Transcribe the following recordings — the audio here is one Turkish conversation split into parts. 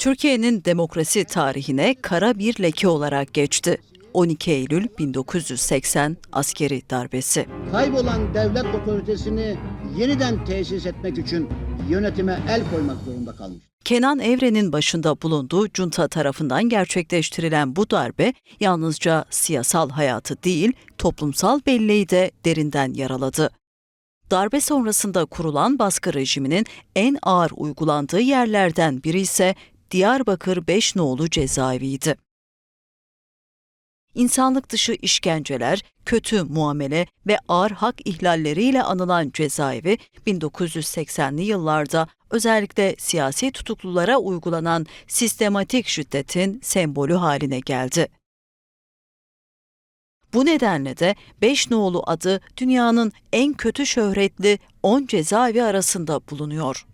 Türkiye'nin demokrasi tarihine kara bir leke olarak geçti. 12 Eylül 1980 askeri darbesi. Kaybolan devlet otoritesini yeniden tesis etmek için yönetime el koymak zorunda kalmış. Kenan Evren'in başında bulunduğu junta tarafından gerçekleştirilen bu darbe yalnızca siyasal hayatı değil, toplumsal belleği de derinden yaraladı. Darbe sonrasında kurulan baskı rejiminin en ağır uygulandığı yerlerden biri ise Diyarbakır Beşnoğlu cezaeviydi. İnsanlık dışı işkenceler, kötü muamele ve ağır hak ihlalleriyle anılan cezaevi 1980'li yıllarda özellikle siyasi tutuklulara uygulanan sistematik şiddetin sembolü haline geldi. Bu nedenle de Beşnoğlu adı dünyanın en kötü şöhretli 10 cezaevi arasında bulunuyor.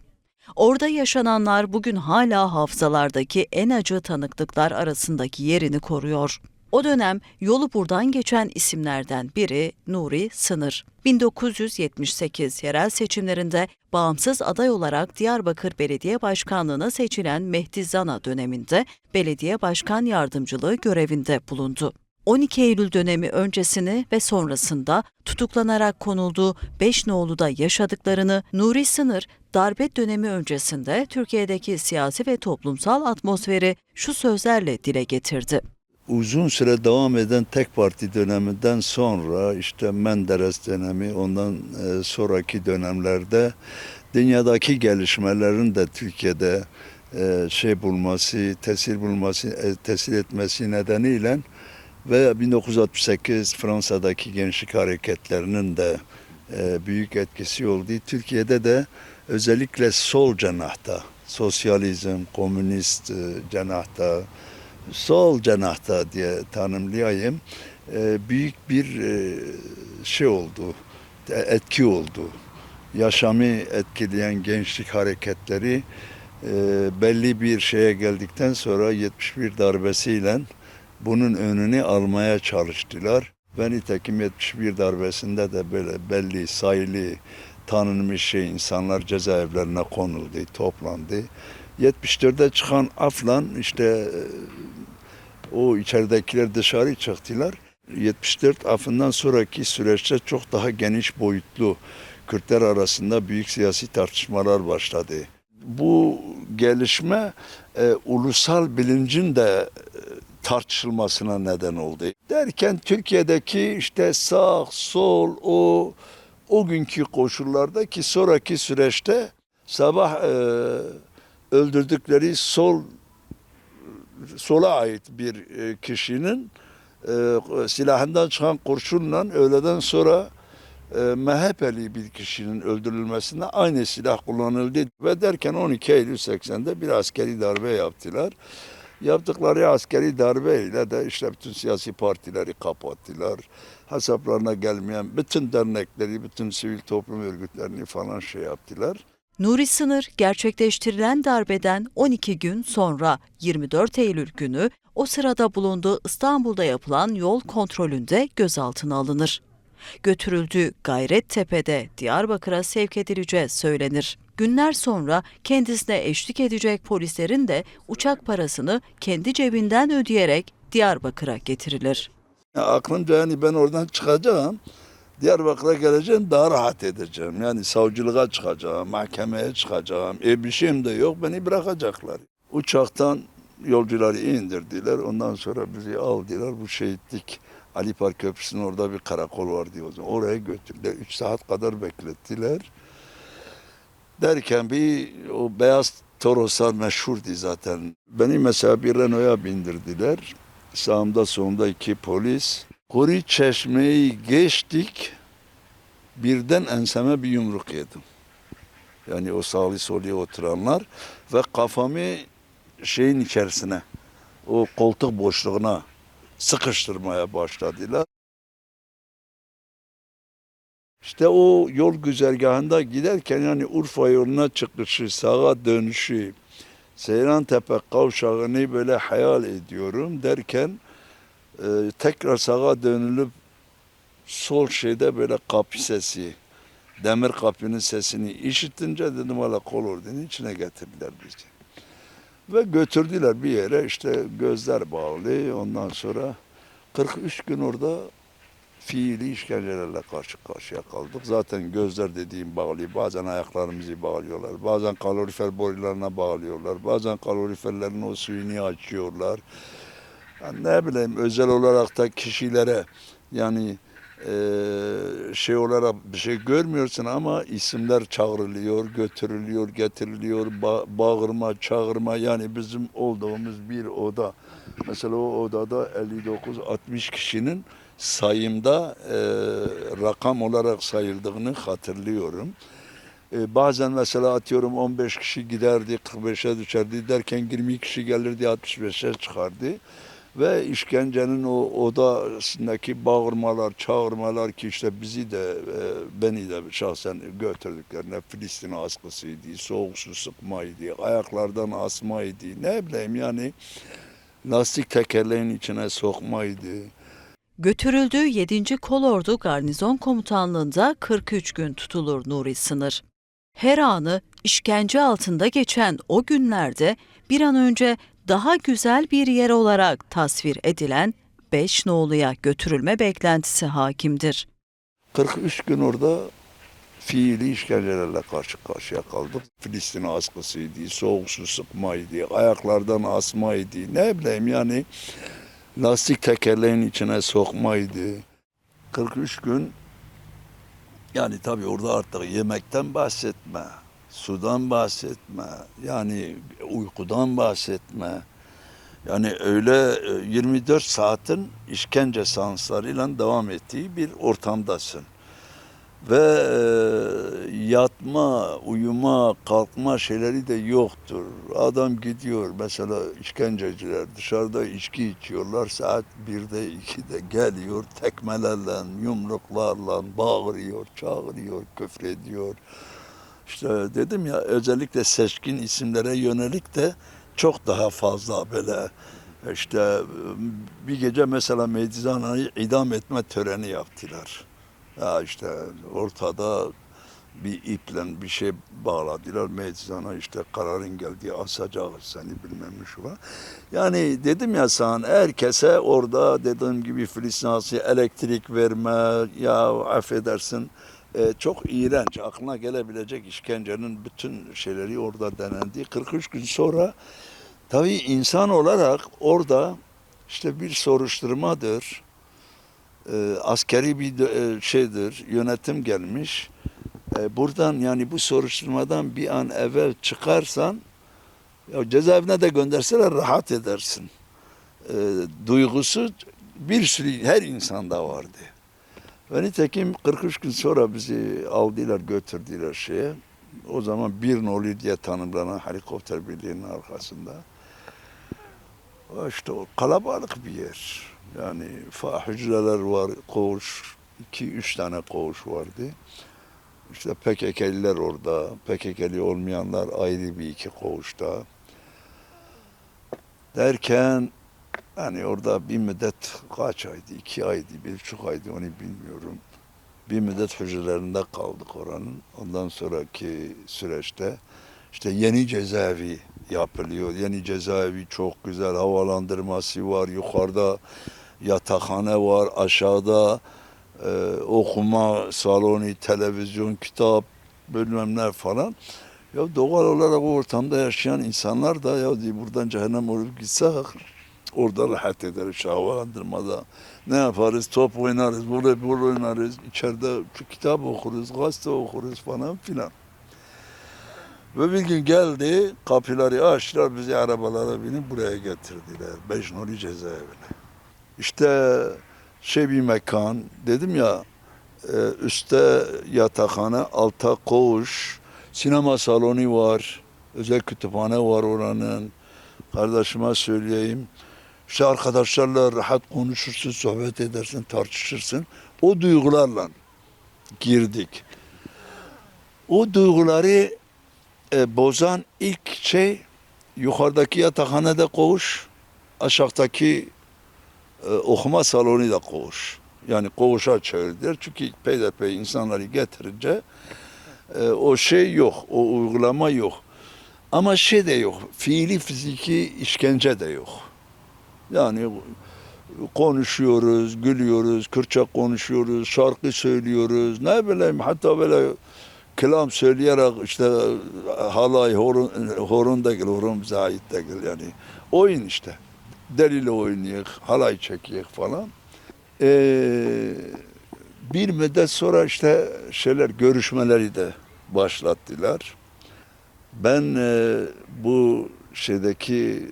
Orada yaşananlar bugün hala hafızalardaki en acı tanıklıklar arasındaki yerini koruyor. O dönem yolu buradan geçen isimlerden biri Nuri Sınır. 1978 yerel seçimlerinde bağımsız aday olarak Diyarbakır Belediye Başkanlığı'na seçilen Mehdi Zana döneminde belediye başkan yardımcılığı görevinde bulundu. 12 Eylül dönemi öncesini ve sonrasında tutuklanarak konulduğu Beşnoğlu'da yaşadıklarını Nuri Sınır, darbe dönemi öncesinde Türkiye'deki siyasi ve toplumsal atmosferi şu sözlerle dile getirdi. Uzun süre devam eden tek parti döneminden sonra işte Menderes dönemi, ondan sonraki dönemlerde dünyadaki gelişmelerin de Türkiye'de tesir etmesi nedeniyle ve 1968 Fransa'daki gençlik hareketlerinin de büyük etkisi oldu. Türkiye'de de özellikle sol cenahta, sosyalizm, komünist cenahta, sol cenahta diye tanımlayayım, büyük bir şey oldu, etki oldu. Yaşamı etkileyen gençlik hareketleri belli bir şeye geldikten sonra 71 darbesiyle bunun önünü almaya çalıştılar. Ve nitekim 71 darbesinde de böyle belli sayılı tanınmış insanlar cezaevlerine konuldu, toplandı. 74'de çıkan afla işte o içeridekiler dışarı çıktılar. 74 afından sonraki süreçte çok daha geniş boyutlu Kürtler arasında büyük siyasi tartışmalar başladı. Bu gelişme ulusal bilincin de tartışılmasına neden oldu. Derken Türkiye'deki işte sağ, sol, o günkü koşullardaki sonraki süreçte sabah öldürdükleri sola ait bir kişinin silahından çıkan kurşunla öğleden sonra MHP'li bir kişinin öldürülmesine aynı silah kullanıldı ve derken 12 Eylül 80'de bir askeri darbe yaptılar. Yaptıkları askeri darbeyle de işte bütün siyasi partileri kapattılar. Hesaplarına gelmeyen bütün dernekleri, bütün sivil toplum örgütlerini falan şey yaptılar. Nuri Sınır gerçekleştirilen darbeden 12 gün sonra 24 Eylül günü o sırada bulunduğu İstanbul'da yapılan yol kontrolünde gözaltına alınır. Götürüldüğü Gayrettepe'de Diyarbakır'a sevk edileceği söylenir. Günler sonra kendisine eşlik edecek polislerin de uçak parasını kendi cebinden ödeyerek Diyarbakır'a getirilir. Aklımca yani ben oradan çıkacağım, Diyarbakır'a geleceğim, daha rahat edeceğim. Yani savcılığa çıkacağım, mahkemeye çıkacağım. Bir şeyim de yok, beni bırakacaklar. Uçaktan yolcuları indirdiler, ondan sonra bizi aldılar. Bu şehitlik Ali Park Köprüsü'nün orada bir karakol vardı o zaman. Oraya götürdüler, 3 saat kadar beklettiler. Derken o beyaz Toroslar meşhurdu zaten. Beni mesela bir Renault'a bindirdiler. Sağımda solumda 2 polis. Kuru Çeşme'yi geçtik. Birden enseme bir yumruk yedim. Yani o sağlı soluya oturanlar ve kafamı şeyin içerisine, o koltuk boşluğuna sıkıştırmaya başladılar. İşte o yol güzergahında giderken yani Urfa yoluna çıkışı, sağa dönüşü, Seyrantepe kavşağını böyle hayal ediyorum derken tekrar sağa dönülüp sol şeyde böyle kapı sesi, demir kapının sesini işitince dedim hala kol ordunun içine getirdiler bizi. Ve götürdüler bir yere, işte gözler bağlı. Ondan sonra 43 gün orada fiili işkencelerle karşı karşıya kaldık. Zaten gözler dediğim bağlı. Bazen ayaklarımızı bağlıyorlar. Bazen kalorifer borularına bağlıyorlar. Bazen kaloriferlerin o suyunu açıyorlar. Yani ne bileyim, özel olarak da kişilere, yani şey olarak bir şey görmüyorsun ama isimler çağrılıyor, götürülüyor, getiriliyor, bağırma, çağırma. Yani bizim olduğumuz bir oda. Mesela o odada 59-60 kişinin sayımda rakam olarak sayıldığını hatırlıyorum. Bazen mesela atıyorum 15 kişi giderdi, 45'e düşerdi, derken 20 kişi gelirdi, 65'e çıkardı. Ve işkencenin o odasındaki bağırmalar, çağırmalar, ki işte bizi de beni de şahsen götürdüklerine Filistin askısıydı, soğuk su sıkmaydı, ayaklardan asmaydı, ne bileyim yani lastik tekerleğin içine sokmaydı. Götürüldüğü 7. Kolordu Garnizon Komutanlığı'nda 43 gün tutulur Nuri Sınır. Her anı işkence altında geçen o günlerde bir an önce daha güzel bir yer olarak tasvir edilen Beşnoğlu'ya götürülme beklentisi hakimdir. 43 gün orada fiili işkencelerle karşı karşıya kaldık. Filistin askısıydı, soğuk su sıkmaydı, ayaklardan asmaydı, ne bileyim yani lastik tekerleğin içine sokmaydı. 43 gün, yani tabii orada artık yemekten bahsetme, sudan bahsetme, yani uykudan bahsetme. Yani öyle 24 saatin işkence seanslarıyla devam ettiği bir ortamdasın. Ve yatma, uyuma, kalkma şeyleri de yoktur. Adam gidiyor mesela, işkenceciler dışarıda içki içiyorlar, saat 1'de 2'de geliyor, tekmelerle, yumruklarla bağırıyor, çağırıyor, küfrediyor. İşte dedim ya, özellikle seçkin isimlere yönelik de çok daha fazla böyle işte bir gece mesela Medizana'yı idam etme töreni yaptılar. Ya işte ortada bir iple bir şey bağladılar. Meclisana işte kararın geldiği, asacağız seni bilmem şu var. Yani dedim ya sana, herkese orada dediğim gibi Filistin'e elektrik verme, ya affedersin, çok iğrenç, aklına gelebilecek işkencenin bütün şeyleri orada denendi. 43 gün sonra tabii insan olarak orada işte bir soruşturmadır, askeri bir şeydir, yönetim gelmiş. Buradan, yani bu soruşturmadan bir an evvel çıkarsan, ya cezaevine de gönderseler rahat edersin. Duygusu bir sürü her insanda vardı. Ve nitekim 43 gün sonra bizi aldılar, götürdüler şeye. O zaman Bir Nolu diye tanımlanan helikopter birliğinin arkasında. İşte o kalabalık bir yer. Yani hücreler var, koğuş, 2-3 tane koğuş vardı. İşte PKK'liler orada, PKK'li olmayanlar ayrı bir iki koğuşta. Derken hani orada bir müddet, kaç aydı, 2 aydı, 1,5 aydı, onu bilmiyorum. Bir müddet hücrelerinde kaldık oranın. Ondan sonraki süreçte işte yeni cezaevi yapılıyor. Yeni cezaevi çok güzel, havalandırması var, yukarıda yatakhane var, aşağıda okuma salonu, televizyon, kitap, bilmem ne falan. Ya doğal olarak o ortamda yaşayan insanlar da, ya diye buradan cehennem olup gitsek orada rahat ederiz, havalandırmada. Ne yaparız? Top oynarız, voleybol oynarız, içeride kitap okuruz, gazete okuruz falan filan. Ve bir gün geldi, kapıları açtılar, bizi arabalara binip buraya getirdiler. Beşnoli cezaevine. İşte bir mekan, dedim ya, üstte yatakhane, altta koğuş, sinema salonu var, özel kütüphane var oranın. Kardeşime söyleyeyim, işte arkadaşlarla rahat konuşursun, sohbet edersin, tartışırsın. O duygularla girdik. O duyguları bozan ilk şey, yukarıdaki yatakhanede koğuş, aşağıdaki okuma salonu da koğuş. Yani koğuşa çevirdiler. Çünkü peyderpey insanları getirince o şey yok, o uygulama yok. Ama şey de yok, fiili fiziki işkence de yok. Yani konuşuyoruz, gülüyoruz, Kürtçe konuşuyoruz, şarkı söylüyoruz. Ne bileyim hatta böyle kelam söyleyerek işte halay, horon da gel, horon bize ait de gel yani. Oyun işte. Deliyle oynayık, halay çekiyik falan. Bir müddet sonra işte görüşmeleri de başlattılar. Ben bu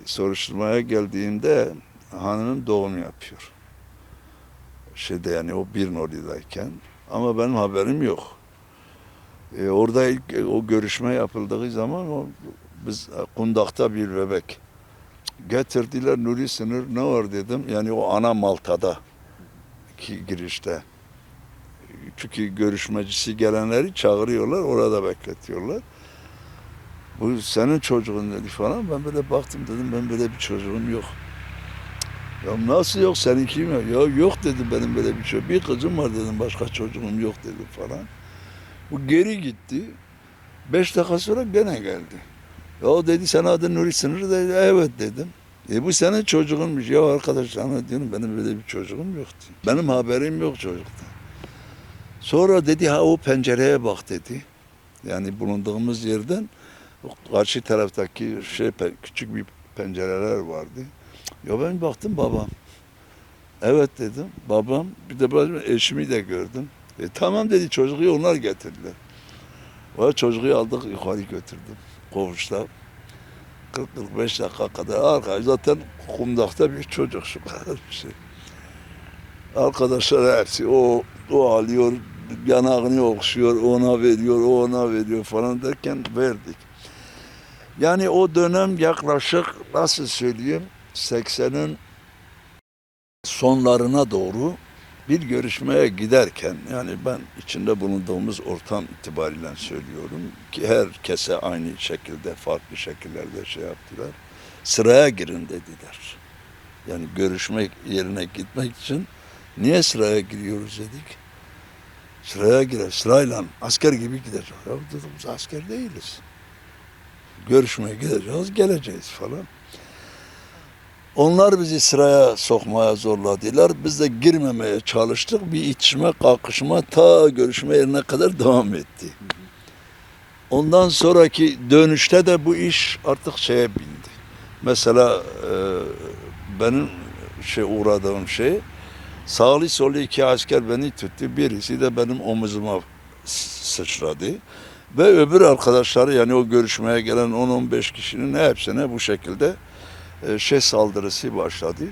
soruşturmaya geldiğimde hanımım doğum yapıyor. Yani o bir Noli'dayken. Ama benim haberim yok. Orada ilk o görüşme yapıldığı zaman biz kundakta bir bebek getirdiler. Nuri sınır ne var dedim. Yani o ana Malta'da ki girişte. Çünkü görüşmecisi gelenleri çağırıyorlar, orada bekletiyorlar. Bu senin çocuğun dedi falan. Ben böyle baktım dedim ben böyle bir çocuğum yok. Ya nasıl yok seninki mi? Ya yok dedim benim böyle bir çocuğum. Bir kızım var dedim başka çocuğum yok dedim falan. Bu geri gitti. 5 dakika sonra gene geldi. Ya dedi sen adın Nuri Sınır dedi. Evet dedim. Bu senin çocuğunmuş. Ya arkadaş sana diyorum benim böyle bir çocuğum yoktu. Benim haberim yok çocuktan. Sonra dedi ha o pencereye bak dedi. Yani bulunduğumuz yerden karşı taraftaki küçük bir pencereler vardı. Ya ben baktım babam. Evet dedim babam. Bir de ben eşimi de gördüm. Tamam dedi çocuğu onlar getirdiler. O çocuğu aldık yukarı götürdüm. Koğuşta 40-45 dakika kadar arkadaş zaten kumdakta bir çocuk şu kadar bir şey. Arkadaşlar hepsi o alıyor, yanağını okşuyor, ona veriyor, o ona veriyor falan derken verdik. Yani o dönem yaklaşık nasıl söyleyeyim 80'in sonlarına doğru bir görüşmeye giderken yani ben içinde bulunduğumuz ortam itibariyle söylüyorum ki herkese aynı şekilde farklı şekillerde yaptılar. Sıraya girin dediler. Yani görüşmek yerine gitmek için niye sıraya giriyoruz dedik. Sıraya girer, sırayla asker gibi gideceğiz. Ya dedim biz asker değiliz. Görüşmeye gideceğiz, geleceğiz falan. Onlar bizi sıraya sokmaya zorladılar. Biz de girmemeye çalıştık. Bir itişme, kalkışma ta görüşme yerine kadar devam etti. Ondan sonraki dönüşte de bu iş artık bindi. Mesela benim uğradığım sağlı sollu 2 asker beni tuttu. Birisi de benim omuzuma sıçradı. Ve öbür arkadaşları yani o görüşmeye gelen 10-15 kişinin hepsine bu şekilde saldırısı başladı.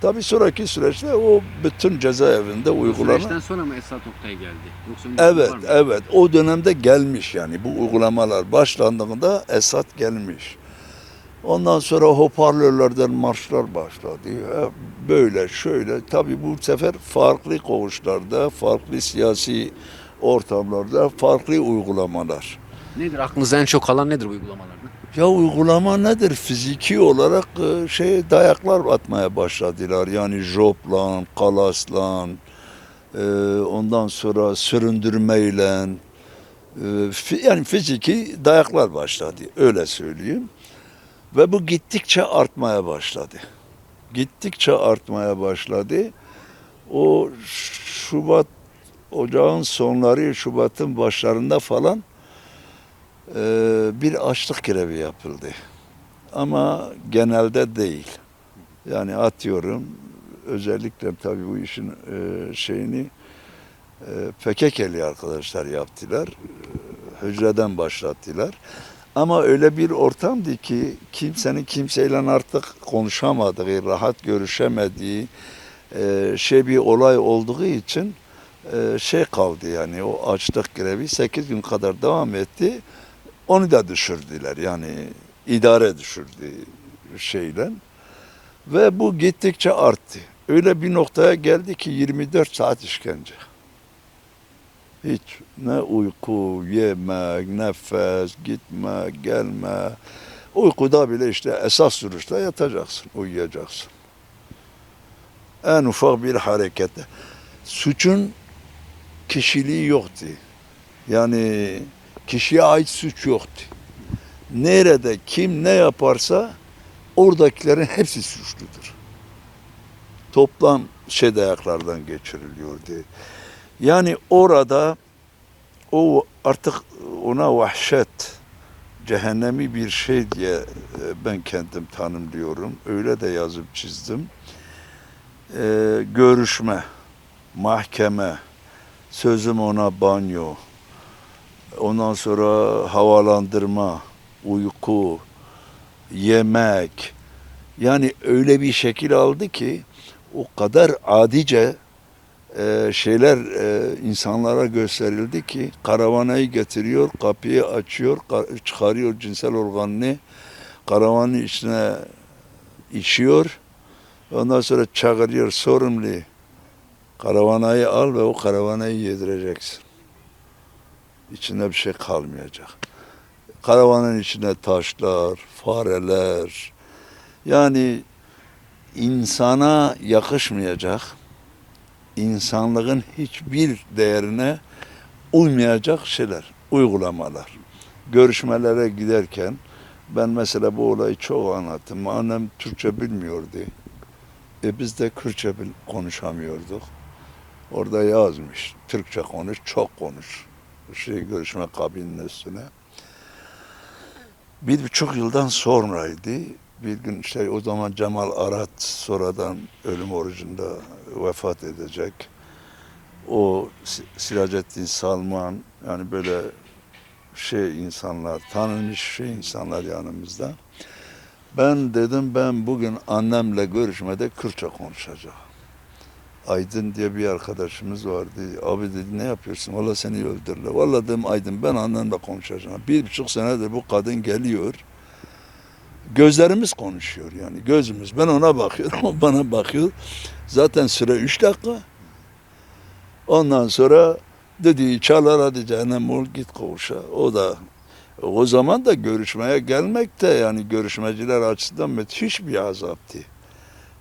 Tabii sonraki süreçte o bütün cezaevinde uygulanan... Süreçten sonra mı Esad Oktay geldi? Yoksa Evet, evet. O dönemde gelmiş yani bu uygulamalar başlandığında Esad gelmiş. Ondan sonra hoparlörlerden marşlar başladı. Böyle şöyle. Tabii bu sefer farklı koğuşlarda, farklı siyasi ortamlarda farklı uygulamalar. Nedir? Aklınıza en çok kalan nedir bu uygulamalarda? Ya uygulama nedir? Fiziki olarak dayaklar atmaya başladılar. Yani jopla, kalasla, ondan sonra süründürmeyle, yani fiziki dayaklar başladı. Öyle söyleyeyim. Ve bu gittikçe artmaya başladı. Gittikçe artmaya başladı. O ocağın sonları, Şubat'ın başlarında falan bir açlık grevi yapıldı. Ama genelde değil. Yani atıyorum, özellikle tabii bu işin PKK'li arkadaşlar yaptılar. Hücreden başlattılar. Ama öyle bir ortamdı ki kimsenin kimseyle artık konuşamadığı, rahat görüşemediği bir olay olduğu için kaldı yani o açlık grevi 8 gün kadar devam etti. Onu da düşürdüler yani idare düşürdü şeyle ve bu gittikçe arttı. Öyle bir noktaya geldi ki 24 saat işkence. Hiç ne uyku, yemek, nefes, gitme, gelme. Uykuda bile işte esas sürüşte yatacaksın, uyuyacaksın. En ufak bir harekette. Suçun kişiliği yoktu. Yani kişiye ait suç yoktu. nerede kim ne yaparsa oradakilerin hepsi suçludur. Toplam ayaklardan geçiriliyordu. Yani orada o artık ona vahşet, cehennemi bir şey diye ben kendim tanımlıyorum. Öyle de yazıp çizdim. Görüşme, mahkeme, sözüm ona banyo, ondan sonra havalandırma, uyku, yemek. Yani öyle bir şekil aldı ki o kadar adice şeyler insanlara gösterildi ki karavanayı getiriyor, kapıyı açıyor, çıkarıyor cinsel organını, karavanın içine içiyor. Ondan sonra çağırıyor sorumlu. Karavanayı al ve o karavanayı yedireceksin. İçinde bir şey kalmayacak. Karavanın içine taşlar, fareler, yani insana yakışmayacak, insanlığın hiçbir değerine uymayacak şeyler, uygulamalar. Görüşmelere giderken ben mesela bu olayı çok anlattım. Annem Türkçe bilmiyordu. Biz de Kürtçe konuşamıyorduk. Orada yazmış, Türkçe konuş, çok konuş. Görüşme kabininin üstüne. 1,5 yıldan sonraydı. Bir gün işte o zaman Cemal Arat sonradan ölüm orucunda vefat edecek. O Siracettin Salman, yani böyle insanlar, tanınmış insanlar yanımızda. Ben dedim ben bugün annemle görüşmede Kürtçe konuşacağım. Aydın diye bir arkadaşımız vardı. Abi dedi ne yapıyorsun? Valla seni öldürürler. Valla dedim Aydın ben annemle konuşacağım. 1,5 senedir bu kadın geliyor. Gözlerimiz konuşuyor yani gözümüz. Ben ona bakıyorum, o bana bakıyor. Zaten süre 3 dakika. Ondan sonra dedi çalar hadi cehennem ol git koğuşa. O zaman da görüşmeye gelmek de yani görüşmeciler açısından müthiş bir azaptı.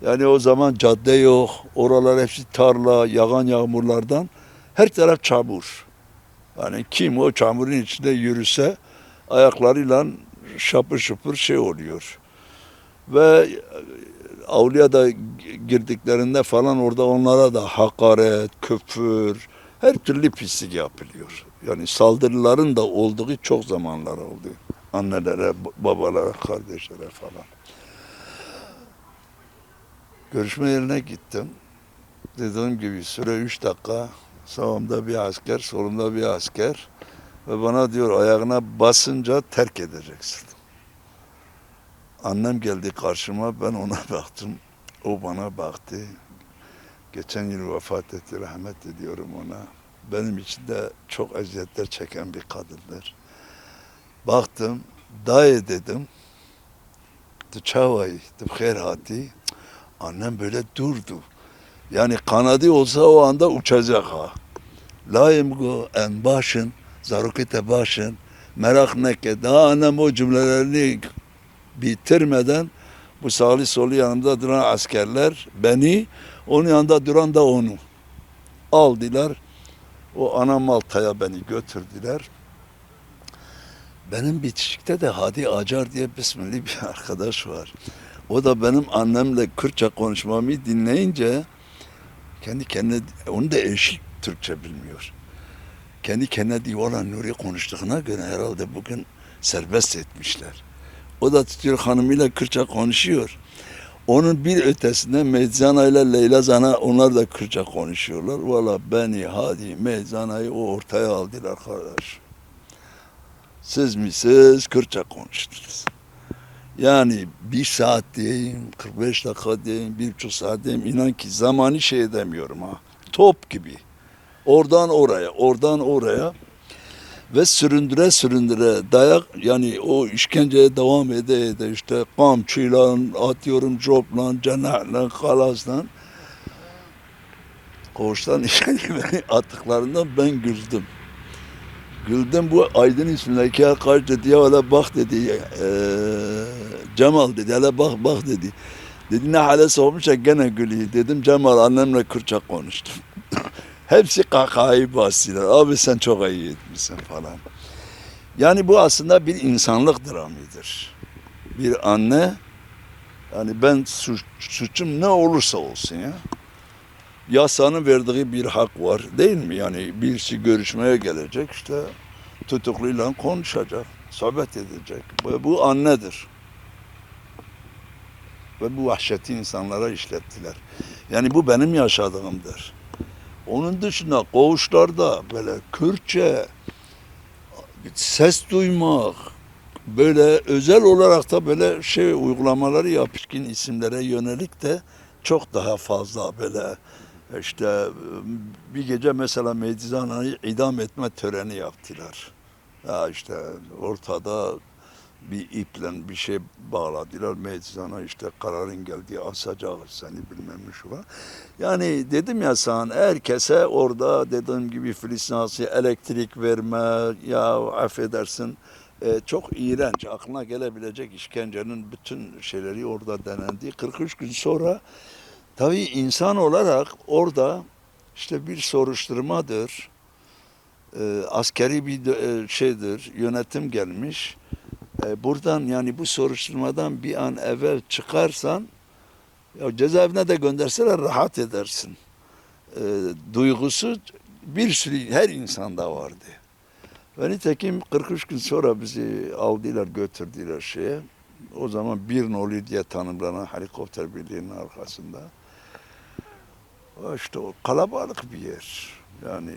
Yani o zaman cadde yok, oralar hepsi tarla, yağan yağmurlardan her taraf çamur. Yani kim o çamurun içinde yürüse ayaklarıyla şapır şupur oluyor. Ve Avliya'da girdiklerinde falan orada onlara da hakaret, küfür, her türlü pislik yapılıyor. Yani saldırıların da olduğu çok zamanlar oldu. Annelere, babalara, kardeşlere falan. Görüşme yerine gittim. Dediğim gibi süre 3 dakika. Sağımda bir asker, solumda bir asker. Ve bana diyor ayağına basınca terk edeceksin. Annem geldi karşıma, ben ona baktım. O bana baktı. Geçen yıl vefat etti, rahmet ediyorum ona. Benim için de çok eziyetler çeken bir kadındır. Baktım, dayı dedim. Çavay, bxer hati. Annem böyle durdu. Yani kanadı olsa o anda uçacak ha. Layım go en başın, zarukete başın, merak neke. Daha annem o cümlelerini bitirmeden bu sağlı solu yanımda duran askerler beni, onun yanında duran da onu aldılar. O ana Malta'ya beni götürdüler. Benim bitişikte de Hadi Acar diye bismilli bir arkadaş var. O da benim annemle Kürtçe konuşmamı dinleyince kendi kendine, onu da eşi Türkçe bilmiyor. Kendi kendine diyor, valla Nuri konuştuğuna göre herhalde bugün serbest etmişler. O da tutuyor hanımıyla Kürtçe konuşuyor. Onun bir ötesinde Meyzana ile Leyla Zana onlar da Kürtçe konuşuyorlar. Valla beni Hadi Meyzana'yı o ortaya aldılar arkadaş. Siz mi siz Kürtçe konuştunuz. Yani 1 saat diyeyim, 45 dakika diyeyim, 1,5 saat diyeyim. İnan ki zamanı şey edemiyorum ha. Top gibi. Oradan oraya, oradan oraya. Ve süründüre süründüre dayak yani o işkenceye devam ede işte kamçıyla atıyorum copla, cenahla, kalasla. Koğuştan işkenceye attıklarından ben güldüm. Güldüm bu Aydın ismindeki arkadaş dedi ya hele bak dedi Cemal dedi hele bak dedi. Dedi ne hale soğumuşsa gene gülüyor. Dedim Cemal annemle Kürtçe konuştum. Hepsi kakayı bastılar. Abi sen çok iyi etmişsin falan. Yani bu aslında bir insanlık dramıdır. Bir anne, yani ben suçum ne olursa olsun ya. Yasanın verdiği bir hak var değil mi? Yani birisi görüşmeye gelecek, işte tutukluyla konuşacak, sohbet edecek. Bu annedir. Ve bu vahşeti insanlara işlettiler. Yani bu benim yaşadığımdır. Onun dışında koğuşlarda böyle Kürtçe ses duymak, böyle özel olarak da böyle uygulamaları yapışkin isimlere yönelik de çok daha fazla böyle işte bir gece mesela Medizana'yı idam etme töreni yaptılar. Ya işte ortada bir iple bir şey bağladılar. Medizana işte kararın geldiği asacağız seni bilmem ne şu var. Yani dedim ya sana herkese orada dediğim gibi Filistin'e elektrik verme ya affedersin çok iğrenç aklına gelebilecek işkencenin bütün şeyleri orada denendi. 43 gün sonra tabii insan olarak orada işte bir soruşturmadır, askeri bir şeydir, yönetim gelmiş. Buradan yani bu soruşturmadan bir an evvel çıkarsan ya cezaevine de gönderseler rahat edersin. Duygusu bir sürü her insanda vardı. Ve nitekim 43 gün sonra bizi aldılar götürdüler şeye. O zaman bir nolu diye tanımlanan helikopter birliğinin arkasında. İşte o kalabalık bir yer. Yani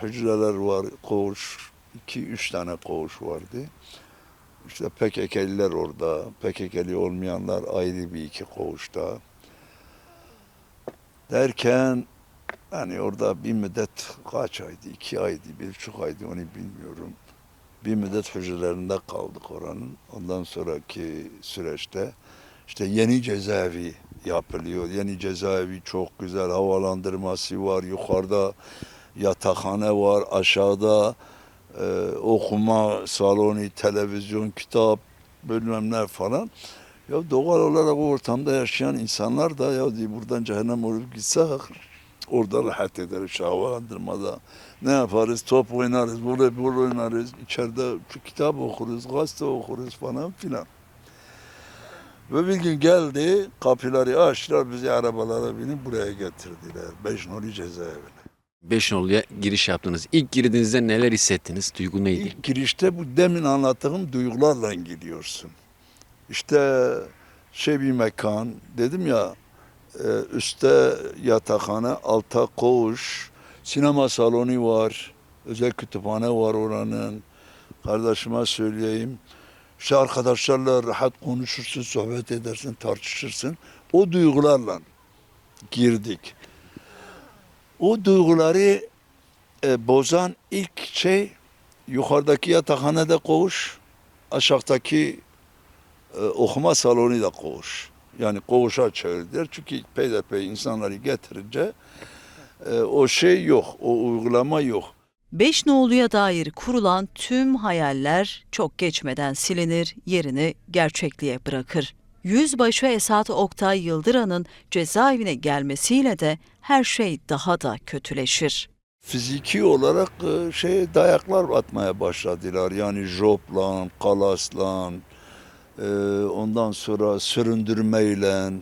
hücreler var, koğuş, 2-3 tane koğuş vardı. İşte PKK'liler orada, PKK'li olmayanlar ayrı bir iki koğuşta. Derken hani orada bir müddet kaç aydı, 2 aydı, 1,5 aydı onu bilmiyorum. Bir müddet hücrelerinde kaldık oranın. Ondan sonraki süreçte işte yeni cezaevi yapılıyor. Yeni cezaevi çok güzel, havalandırması var, yukarıda yatakhane var, aşağıda okuma salonu, televizyon, kitap, bilmem ne falan. Ya doğal olarak o ortamda yaşayan insanlar da ya diye buradan cehennem olup gitsek orada rahat ederiz havalandırmada. Ne yaparız? Top oynarız, voleybol oynarız, içeride kitap okuruz, gazete okuruz falan filan. Ve bir gün geldi, kapıları açtılar, bizi arabalara binip buraya getirdiler. Beşnoli cezaevine. Beşinoğlu'ya giriş yaptınız. İlk girdiğinizde neler hissettiniz? Duygu neydi? İlk girişte bu demin anlattığım duygularla gidiyorsun. İşte bir mekan, dedim ya, üstte yatakhane, altta koğuş, sinema salonu var, özel kütüphane var oranın. Kardeşime söyleyeyim. İşte arkadaşlarla rahat konuşursun, sohbet edersin, tartışırsın. O duygularla girdik. O duyguları bozan ilk yukarıdaki yatakhanede koğuş, aşağıdaki okuma salonu da koğuş. Yani koğuşa çevirdiler. Çünkü peyderpey insanları getirince o yok, o uygulama yok. Beşnoğlu'ya dair kurulan tüm hayaller çok geçmeden silinir, yerini gerçekliğe bırakır. Yüzbaşı Esat Oktay Yıldıran'ın cezaevine gelmesiyle de her şey daha da kötüleşir. Fiziki olarak dayaklar atmaya başladılar. Yani jopla, kalasla, ondan sonra süründürmeyle,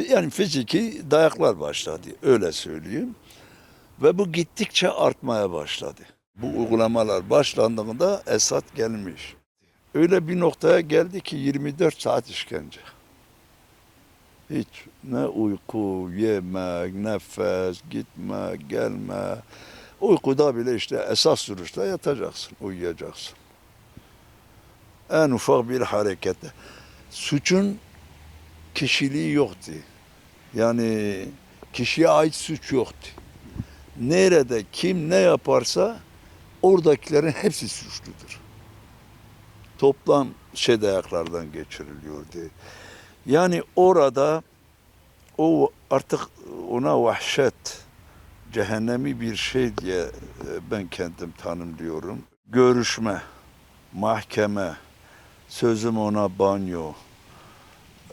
yani fiziki dayaklar başladı. Öyle söyleyeyim. Ve bu gittikçe artmaya başladı. Bu uygulamalar başlandığında Esad gelmiş. Öyle bir noktaya geldi ki 24 saat işkence. Hiç ne uyku, yemek, nefes, gitme, gelme. Uykuda bile işte esas sürüşte yatacaksın, uyuyacaksın. En ufak bir harekette. Suçun kişiliği yoktu. Yani kişiye ait suç yoktu. Nerede kim ne yaparsa oradakilerin hepsi suçludur. Toplam dayaklardan geçiriliyordu. Yani orada o artık ona vahşet, cehennemi bir şey diye ben kendim tanımlıyorum. Görüşme, mahkeme, sözüm ona banyo,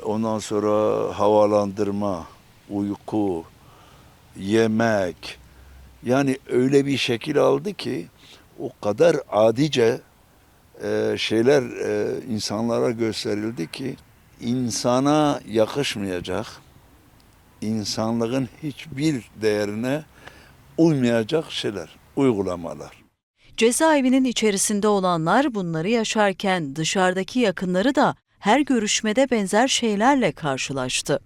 ondan sonra havalandırma, uyku, yemek. Yani öyle bir şekil aldı ki o kadar adice şeyler insanlara gösterildi ki insana yakışmayacak, insanlığın hiçbir değerine uymayacak şeyler, uygulamalar. Cezaevinin içerisinde olanlar bunları yaşarken dışarıdaki yakınları da her görüşmede benzer şeylerle karşılaştı.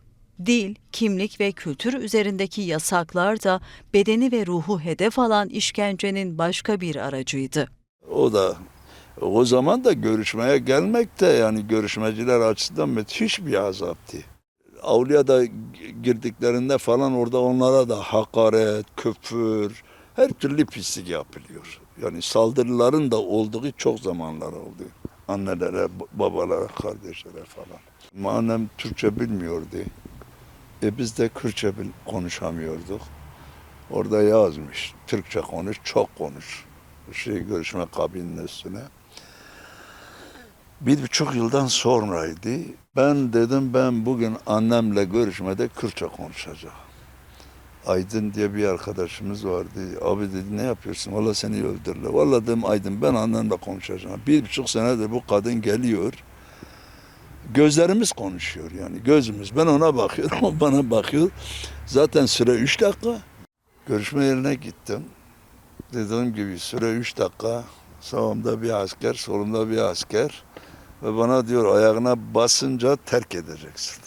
Dil, kimlik ve kültür üzerindeki yasaklar da bedeni ve ruhu hedef alan işkencenin başka bir aracıydı. O da o zaman da görüşmeye gelmek de yani görüşmeciler açısından müthiş bir azaptı. Avliya'da girdiklerinde falan orada onlara da hakaret, küfür, her türlü pislik yapılıyor. Yani saldırıların da olduğu çok zamanlar oldu. Annelere, babalara, kardeşlere falan. Ama annem Türkçe bilmiyordu. Biz de Kürtçe konuşamıyorduk. Orada yazmış, Türkçe konuş, çok konuş. Görüşme kabininin üstüne. 1,5 yıldan sonraydı. Ben dedim ben bugün annemle görüşmede Kürtçe konuşacağım. Aydın diye bir arkadaşımız vardı. Abi dedi ne yapıyorsun? Valla seni öldürürler. Valla dedim Aydın ben annemle konuşacağım. 1,5 senedir bu kadın geliyor. Gözlerimiz konuşuyor yani gözümüz. Ben ona bakıyorum, o bana bakıyor. Zaten süre 3 dakika. Görüşme yerine gittim. Dediğim gibi süre 3 dakika. Sağımda bir asker, solumda bir asker. Ve bana diyor ayağına basınca terk edeceksin.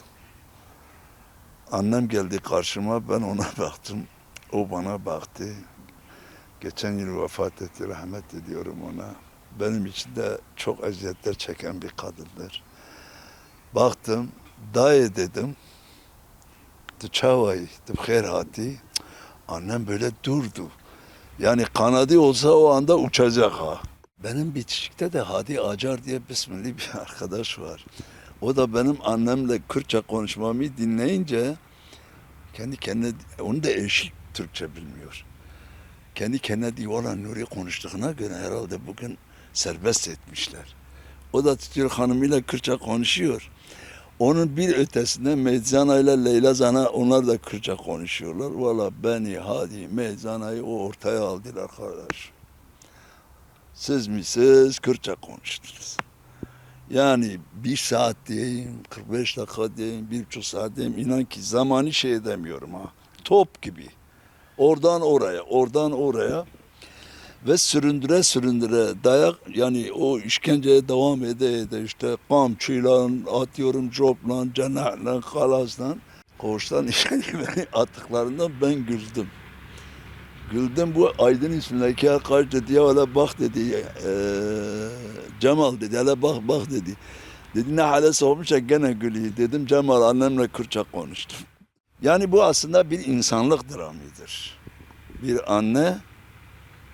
Annem geldi karşıma, ben ona baktım. O bana baktı. Geçen yıl vefat etti, rahmet ediyorum ona. Benim için de çok eziyetler çeken bir kadındır. Baktım, dayı dedim. Çavay, bxer hati. Annem böyle durdu. Yani kanadı olsa o anda uçacak ha. Benim bitişikte de Hadi Acar diye bismilli bir arkadaş var. O da benim annemle Kürtçe konuşmamı dinleyince kendi kendine, onu da eşi Türkçe bilmiyor. Kendi kendine diyor, "Valla Nuri konuştuğuna göre herhalde bugün serbest etmişler." O da tutuyor hanımıyla Kürtçe konuşuyor. Onun bir ötesinde Medzana ile Leyla Zana onlar da Kürtçe konuşuyorlar. Valla beni Hadi Medzana'yı o ortaya aldılar kardeş. Siz mi siz Kürtçe konuştunuz. Yani 1 saat diyeyim, 45 dakika diyeyim, 1,5 saat diyeyim. İnan ki zamanı şey edemiyorum ha. Top gibi. Oradan oraya, oradan oraya. Ve süründüre süründüre dayak yani o işkenceye devam ede işte kamçıyla atıyorum copla, cenahla, kalasla. Koğuştan işkenceye attıklarından ben güldüm. Güldüm bu Aydın ismindeki arkadaş dedi ya hele bak dedi Cemal dedi hele bak dedi. Dedi ne hale soğumuşsa gene gülüyor. Dedim Cemal annemle Kürtçe konuştum. Yani bu aslında bir insanlık dramıdır. Bir anne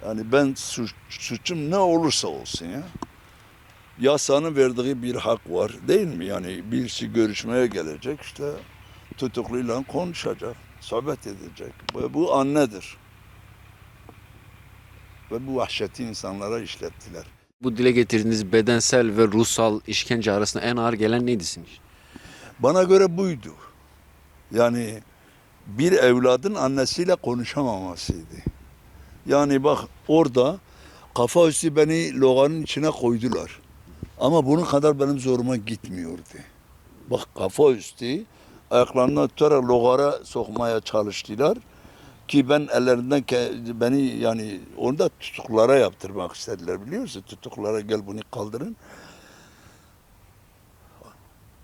yani ben suçum ne olursa olsun ya. Yasanın verdiği bir hak var değil mi? Yani birisi görüşmeye gelecek işte tutukluyla konuşacak, sohbet edecek. Bu annedir. Ve bu vahşeti insanlara işlettiler. Bu dile getirdiğiniz bedensel ve ruhsal işkence arasında en ağır gelen neydi sizin için? Bana göre buydu. Yani bir evladın annesiyle konuşamamasıydı. Yani bak orada kafa üstü beni loganın içine koydular. Ama bunun kadar benim zoruma gitmiyordu. Bak kafa üstü ayaklarından tutarak logara sokmaya çalıştılar. Ki ben ellerinden beni yani onu da tutuklara yaptırmak istediler biliyor musun? Tutuklara gel bunu kaldırın.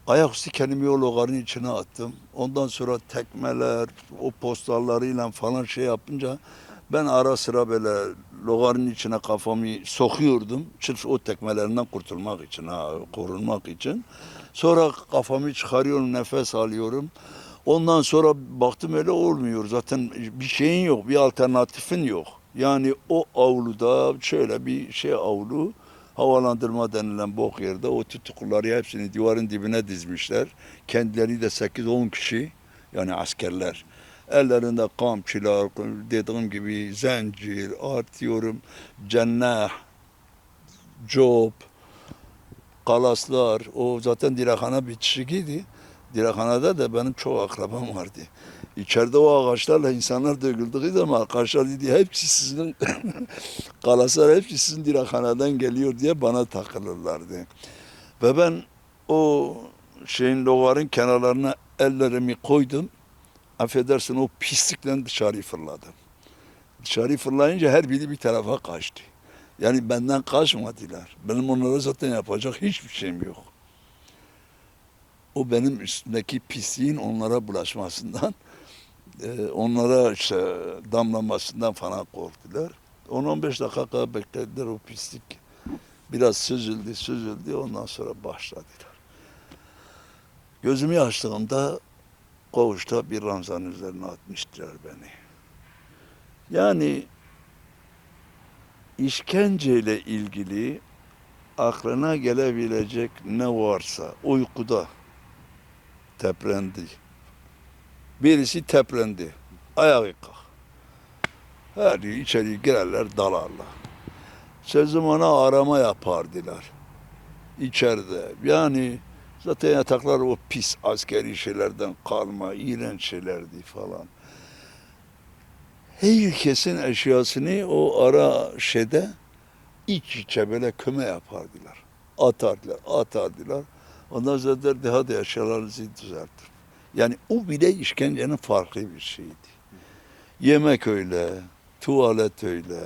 Ayaküstü kendimi o logarın içine attım. Ondan sonra tekmeler, o postallarıyla falan şey yapınca ben ara sıra böyle logarın içine kafamı sokuyordum. Sırf o tekmelerinden kurtulmak için, korunmak için. Sonra kafamı çıkarıyorum, nefes alıyorum. Ondan sonra baktım öyle olmuyor. Zaten bir şeyin yok, bir alternatifin yok. Yani o avluda şöyle bir şey avlu, havalandırma denilen bok yerde o tutukluları hepsini divarın dibine dizmişler. Kendileri de 8-10 kişi yani askerler. Ellerinde kamçılar, dediğim gibi zincir, artıyorum, cenah, cop, kalaslar. O zaten Direkhane bitişikiydi. Direkhane'de de benim çok akrabam vardı. İçeride o ağaçlarla insanlar döküldüğü zaman arkadaşlar dedi hepsi sizin kalaslar hepsi sizin dirakhaneden geliyor diye bana takılırlardı. Ve ben o şeyin logarın kenarlarına ellerimi koydum. Affedersin o pislikle dışarı fırladım. Dışarı fırlayınca her biri bir tarafa kaçtı. Yani benden kaçmadılar. Benim onlara zaten yapacak hiçbir şeyim yok. O benim üstümdeki pisliğin onlara bulaşmasından, onlara işte damlamasından falan korktular. 10-15 dakika kadar beklediler o pislik. Biraz süzüldü ondan sonra başladılar. Gözümü açtığımda koğuşta bir ranzanın üzerine atmıştılar beni. Yani işkenceyle ilgili aklına gelebilecek ne varsa uykuda teprendi. Birisi teprendi. Ayağa kalk. Her içeri girerler dalarlar. Sözüm ona arama yapardılar. İçeride. Yani zaten yataklar o pis askeri şeylerden kalma, iğrenç şeylerdi falan. Herkesin eşyasını o ara şeyde iç içe böyle küme yapardılar. Atardılar. Ondan sonra derdi hadi eşyalarınızı düzeltin. Yani o bile işkencenin farklı bir şeydi. Yemek öyle, tuvalet öyle.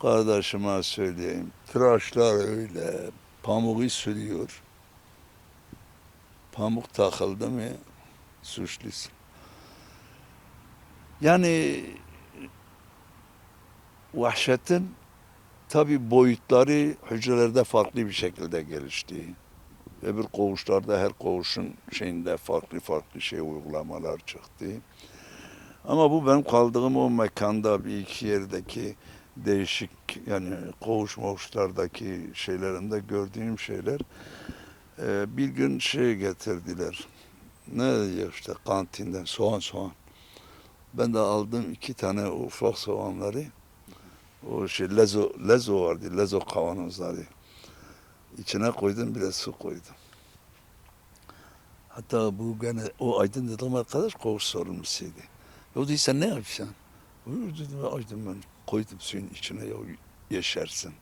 Kardeşime söyleyeyim, tıraşlar öyle. Pamuğu sürüyor. Pamuk takıldı mı suçlusun. Yani vahşetin tabi boyutları hücrelerde farklı bir şekilde gelişti. Öbür koğuşlarda her koğuşun şeyinde farklı şey uygulamalar çıktı. Ama bu benim kaldığım o mekanda bir iki yerdeki değişik yani koğuşlardaki şeylerinde gördüğüm şeyler bir gün şey getirdiler. Ne diyor işte kantinden soğan. Ben de aldım 2 tane ufak soğanları. O şey lezo vardı, lezo kavanozları. İçine koydum, biraz su koydum. Hatta bu gene o Aydın dediğim arkadaş koğuş sorumlusuydu. O dedi sen ne yapacaksın? Dedim Aydın ben koydum suyun içine ya yeşersin.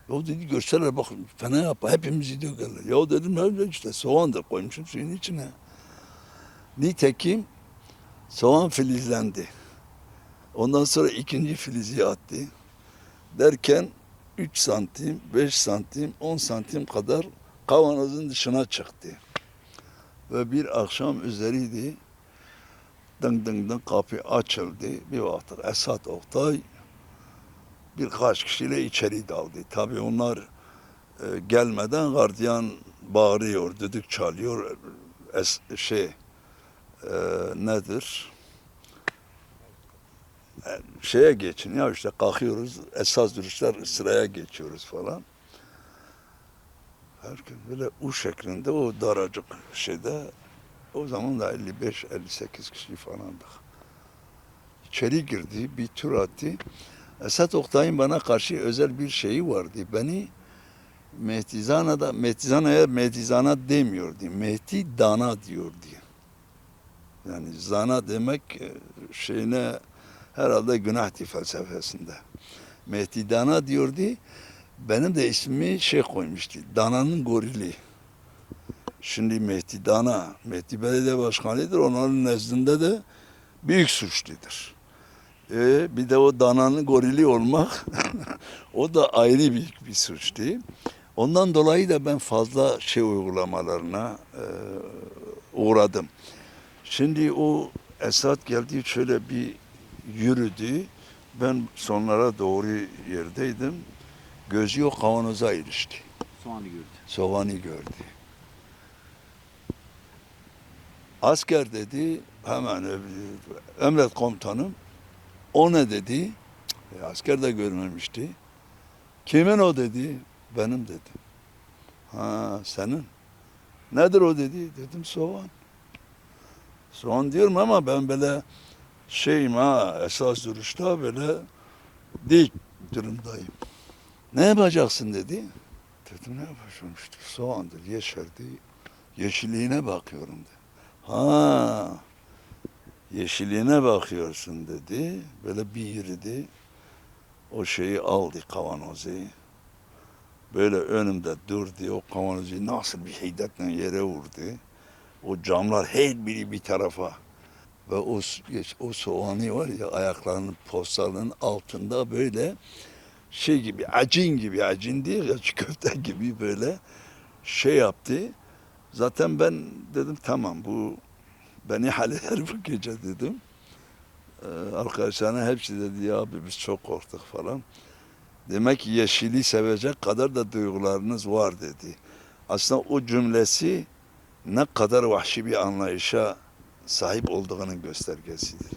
O dedi görseler bak fena yap hepimizi dökerler. Ya dedim öyle işte soğan da koymuşum suyun içine. Nitekim soğan filizlendi. Ondan sonra ikinci filizi attı. Derken 3 santim, 5 santim, 10 santim kadar kavanozun dışına çıktı. Ve bir akşam üzeriydi. Dıng kapı açıldı. Bir baktık Esat Oktay birkaç kişiyle içeri daldı. Tabii onlar gelmeden gardiyan bağırıyor, düdük çalıyor. Nedir? Şeye geçin ya işte kalkıyoruz, esas duruşlar sıraya geçiyoruz falan. Herkes böyle U şeklinde o daracık şeyde o zaman da 55-58 kişi falandık. İçeri girdi, bir tur attı. Esat Oktay'ın bana karşı özel bir şeyi vardı. Beni Mehtizana demiyordu. Mehtidana diyordu. Yani zana demek şeyine herhalde günahtı felsefesinde. Mehtidana diyordu. Benim de ismimi şey koymuştu. Dana'nın gorili. Şimdi Mehdi Belediye Başkanı'dır. Onların nezdinde de büyük suçludur. Bir de o Dana'nın gorili olmak o da ayrı büyük bir suçtu. Ondan dolayı da ben fazla şey uygulamalarına uğradım. Şimdi o Esat geldi şöyle bir yürüdü. Ben sonlara doğru yerdeydim. Gözü o kavanoza ilişti. Soğanı gördü. Asker dedi, hemen emret komutanım. O ne dedi? Asker de görmemişti. Kimin o dedi? Benim dedi. Ha senin. Nedir o dedi? Dedim soğan. Soğan diyorum ama ben böyle şeyim esas duruşta böyle dik durumdayım. Ne yapacaksın dedi. Dedim ne yapacağım işte soğandır yeşerdi. Yeşilliğine bakıyorum dedi. Ha Yeşiliğine bakıyorsun dedi. Böyle bir yürüdü. O şeyi aldı kavanozu. Böyle önümde durdu. O kavanozu nasıl bir şiddetle yere vurdu. O camlar her biri bir tarafa. Ve o soğanı var ya ayaklarının postalının altında böyle şey gibi acin değil ya çiğ köfte gibi böyle şey yaptı. Zaten ben dedim tamam bu beni halleder bu gece dedim. Arkadaşlarına hepsi dedi ya abi biz çok korktuk falan. Demek ki yeşili sevecek kadar da duygularınız var dedi. Aslında o cümlesi ne kadar vahşi bir anlayışa sahip olduğunun göstergesidir.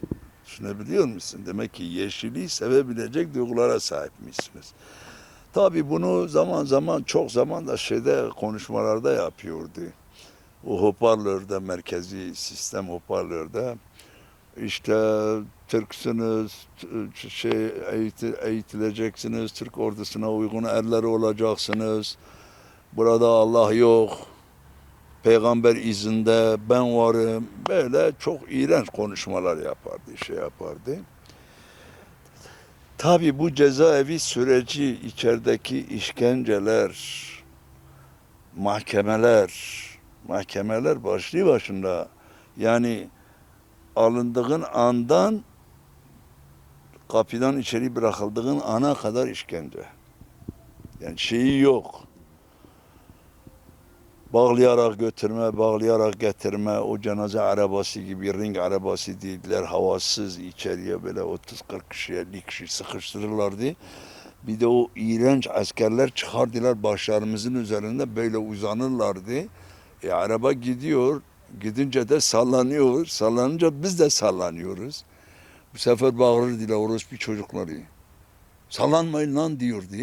Düşünebiliyor musun? Demek ki yeşili sevebilecek duygulara sahipmişsiniz. Tabii bunu zaman zaman çok zaman da konuşmalarda yapıyordu. O hoparlörde, merkezi sistem hoparlörde işte Türksünüz, eğitileceksiniz, Türk ordusuna uygun erleri olacaksınız. Burada Allah yok, peygamber izinde, ben varım. Böyle çok iğrenç konuşmalar yapardı. Tabii bu cezaevi süreci, içerideki işkenceler, mahkemeler başlı başında yani alındığın andan kapıdan içeri bırakıldığın ana kadar işkence. Yani şeyi yok. Bağlayarak götürme, bağlayarak getirme, o cenaze arabası gibi ring arabası değiller, havasız içeriye böyle 30-40 kişi, 50 kişi sıkıştırırlardı. Bir de o iğrenç askerler çıkardılar başlarımızın üzerinde böyle uzanırlardı. Araba gidiyor, gidince de sallanıyor, sallanınca biz de sallanıyoruz. Bu sefer bağırırdılar orospu çocukları. Sallanmayın lan diyordu.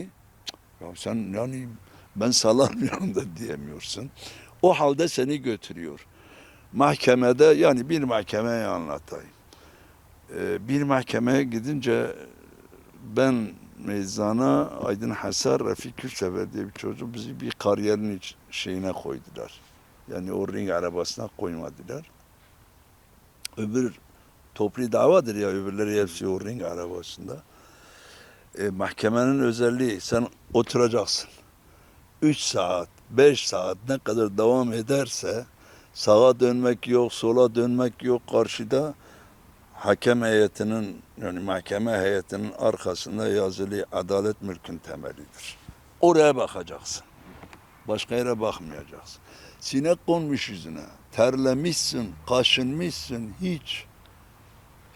Ya sen yani ben sallanmıyorum da diyemiyorsun. O halde seni götürüyor. Mahkemede yani bir mahkemeyi anlatayım. Bir mahkemeye gidince ben meyzana Aydın Hasar Refik Kürsever diye bir çocuk bizi bir kariyerin şeyine koydular. Yani o ring arabasına koymadılar. Öbür toplu davadır ya öbürleri hepsi o ring arabasında. Mahkemenin özelliği sen oturacaksın. 3 saat, 5 saat ne kadar devam ederse sağa dönmek yok, sola dönmek yok karşıda hakem heyetinin yani mahkeme heyetinin arkasında yazılı adalet mülkün temelidir. Oraya bakacaksın. Başka yere bakmayacaksın. Sinek konmuş yüzüne. Terlemişsin, kaşınmışsın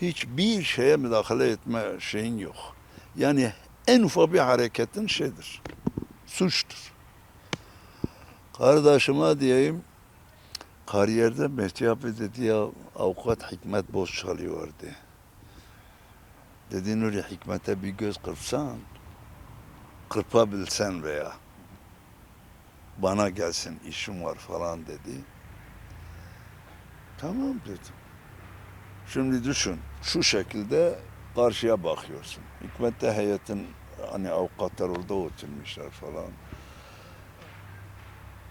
hiçbir şeye müdahale etme şeyin yok. Yani en ufak bir hareketin suçtur. Kardeşime diyeyim, kariyerde Mehdi abi dedi ya avukat Hikmet Boz çalıyordu. Dedi Nuri Hikmet'e bir göz kırpsan, kırpabilsen veya bana gelsin işim var falan dedi. Tamam dedim. Şimdi düşün, şu şekilde karşıya bakıyorsun. Hikmet'te heyetin hani avukatlar orada oturmuşlar falan.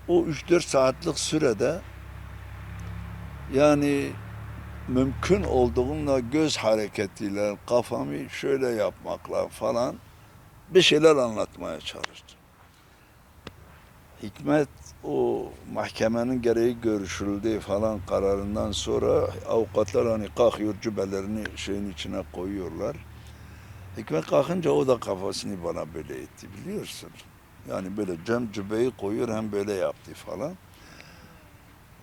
O 3-4 saatlik sürede yani mümkün olduğunla göz hareketiyle kafamı şöyle yapmakla falan bir şeyler anlatmaya çalıştım. Hikmet o mahkemenin gereği görüşüldü falan kararından sonra avukatlar hani kalkıyor cübbelerini şeyin içine koyuyorlar. Hikmet kalkınca o da kafasını bana böyle etti biliyorsun. Yani böyle cübbeyi koyuyor hem böyle yaptı falan.